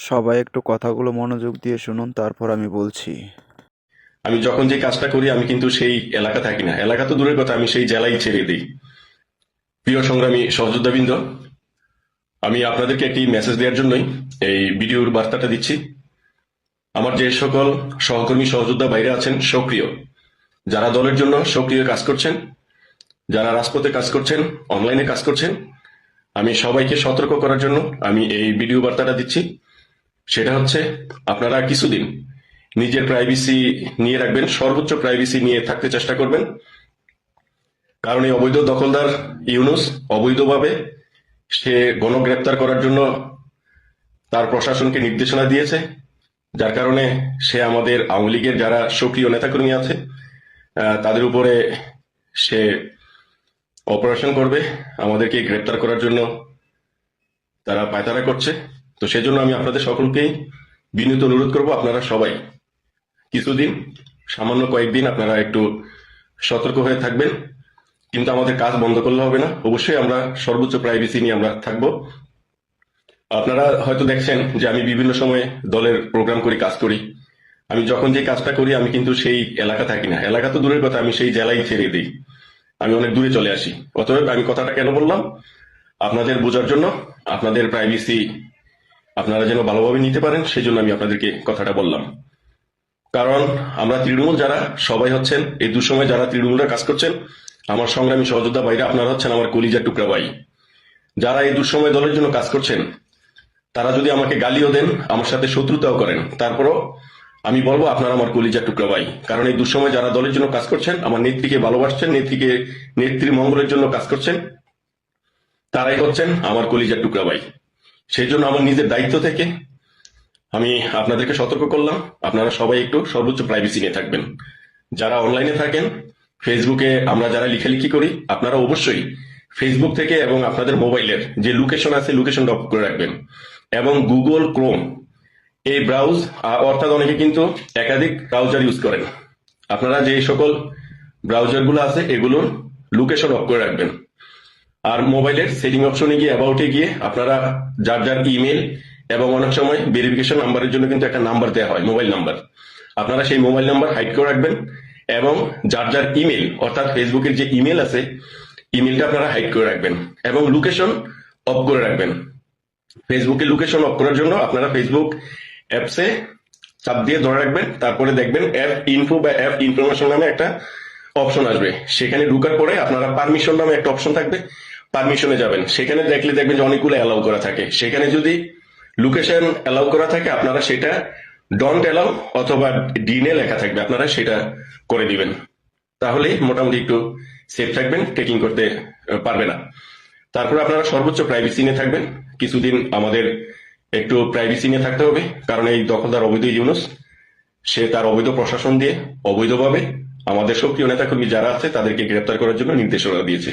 সবাই একটু কথাগুলো মনোযোগ দিয়ে শুনুন, তারপর আমি বলছি। আমি যখন যে কাজটা করি আমি কিন্তু সেই এলাকা থাকি না, এলাকা তো দূরের কথা, আমি সেই জেলাই ছেড়ে দিই। প্রিয় সংগ্রামী সহযোদ্ধাবৃন্দ, আমি আপনাদেরকে একটি মেসেজ দেওয়ার জন্যই এই ভিডিওর বার্তাটা দিচ্ছি। আমার যে সকল সহকর্মী সহযোদ্ধা বাইরে আছেন সক্রিয়, যারা দলের জন্য সক্রিয় কাজ করছেন, যারা রাজপথে কাজ করছেন, অনলাইনে কাজ করছেন, আমি সবাইকে সতর্ক করার জন্য আমি এই ভিডিও বার্তাটা দিচ্ছি। সেটা হচ্ছে, আপনারা কিছুদিন নিজের প্রাইভেসি নিয়ে রাখবেন, সর্বোচ্চ প্রাইভেসি নিয়ে থাকতে চেষ্টা করবেন। কারণ এই অবৈধ দখলদার ইউনূস অবৈধভাবে সে গণগ্রেপ্তার করার জন্য তার প্রশাসনকে নির্দেশনা দিয়েছে, যার কারণে সে আমাদের আওয়ামী লীগের যারা সক্রিয় নেতাকর্মী আছে তাদের উপরে সে অপারেশন করবে, আমাদেরকে গ্রেপ্তার করার জন্য তারা পায়তারা করছে। তো সেজন্য আমি আপনাদের সকলকেই বিনীত অনুরোধ করব, আপনারা সবাই কিছুদিন, সামান্য কয়েকদিন আপনারা একটু সতর্ক হয়ে থাকবেন। কিন্তু আমাদের কাজ বন্ধ করলে হবে না, অবশ্যই আমরা সর্বোচ্চ প্রাইভেসি নিয়ে আমরা থাকব। আপনারা হয়তো দেখছেন যে আমি বিভিন্ন সময়ে দলের প্রোগ্রাম করি, কাজ করি। আমি যখন যে কাজটা করি আমি কিন্তু সেই এলাকা থাকি না, এলাকা তো দূরের কথা, আমি সেই জেলাই ছেড়ে দিই, আমি অনেক দূরে চলে আসি। অতএব আমি কথাটা কেন বললাম, আপনাদের বোঝার জন্য, আপনাদের প্রাইভেসি আপনারা যেন ভালোভাবে নিতে পারেন সেজন্য আমি আপনাদেরকে কথাটা বললাম। কারণ আমরা তৃণমূল যারা সবাই হচ্ছেন এই দুঃসময় যারা তৃণমূলরা কাজ করছেন, আমার সংগ্রামী সহযোদ্ধা ভাইরা, আপনারা হচ্ছেন আমার কলিজার টুকরা ভাই। যারা এই দুঃসময় দলের জন্য কাজ করছেন, তারা যদি আমাকে গালিও দেন, আমার সাথে শত্রুতাও করেন, তারপরও আমি বলবো আপনারা আমার কলিজার টুকরা ভাই। কারণ এই দুঃসময় যারা দলের জন্য কাজ করছেন, আমার নেত্রীকে ভালোবাসছেন, নেত্রীর মঙ্গলের জন্য কাজ করছেন, তারাই হচ্ছেন আমার কলিজার টুকরা ভাই। সেই জন্য আমার নিজের দায়িত্ব থেকে আমি আপনাদেরকে সতর্ক করলাম, আপনারা সবাই একটু সর্বোচ্চ প্রাইভেসি নিয়ে থাকবেন। যারা অনলাইনে থাকেন, ফেসবুকে আমরা যারা লিখালিখি করি, আপনারা অবশ্যই ফেসবুক থেকে এবং আপনাদের মোবাইলের যে লোকেশন আছে লোকেশনটা অফ করে রাখবেন। এবং গুগল ক্রোম এই ব্রাউজ, অর্থাৎ অনেকে কিন্তু একাধিক ব্রাউজার ইউজ করেন, আপনারা যে সকল ব্রাউজারগুলো আছে এগুলোর লোকেশন অফ করে রাখবেন। আর মোবাইলের সেটিং অপশনে গিয়ে অ্যাবাউটে গিয়ে আপনারা যার যার ইমেল এবং অনেক সময় ভেরিফিকেশন নাম্বারের জন্য কিন্তু একটা নাম্বার দেওয়া হয়, মোবাইল নাম্বার, আপনারা সেই মোবাইল নাম্বার হাইড করে রাখবেন। এবং যার যার ইমেল, অর্থাৎ ফেসবুকের যে ইমেল আছে ইমেলটা আপনারা হাইড করে রাখবেন এবং লোকেশন অফ করে রাখবেন। ফেসবুকে লোকেশন অফ করার জন্য আপনারা ফেসবুক অ্যাপসে চাপ দিয়ে ধরে রাখবেন, তারপরে দেখবেন অ্যাপ ইনফো বা অ্যাপ ইনফরমেশন নামে একটা অপশন আসবে, সেখানে ঢুকার পরে আপনারা পারমিশন নামে একটা অপশন থাকবে, পারমিশনে যাবেন, সেখানে দেখলে দেখবেন যে অনেকগুলো অ্যালাউ করা থাকে, সেখানে যদি লোকেশন অ্যালাউ করা থাকে আপনারা সেটা ডন্ট অ্যালাউ অথবা ডিনে লেখা থাকবে, আপনারা সেটা করে দিবেন। তাহলে মোটামুটি একটু সেফ থাকবেন, ট্রেকিং করতে পারবে না। তারপরে আপনারা সর্বোচ্চ প্রাইভেসি নিয়ে থাকবেন। কিছুদিন আমাদের একটু প্রাইভেসি নিয়ে থাকতে হবে, কারণ এই দখলদার অবৈধ ইউনূস সে তার অবৈধ প্রশাসন দিয়ে অবৈধভাবে আমাদের সক্রিয় নেতাকর্মী যারা আছে তাদেরকে গ্রেপ্তার করার জন্য নির্দেশনা দিয়েছে।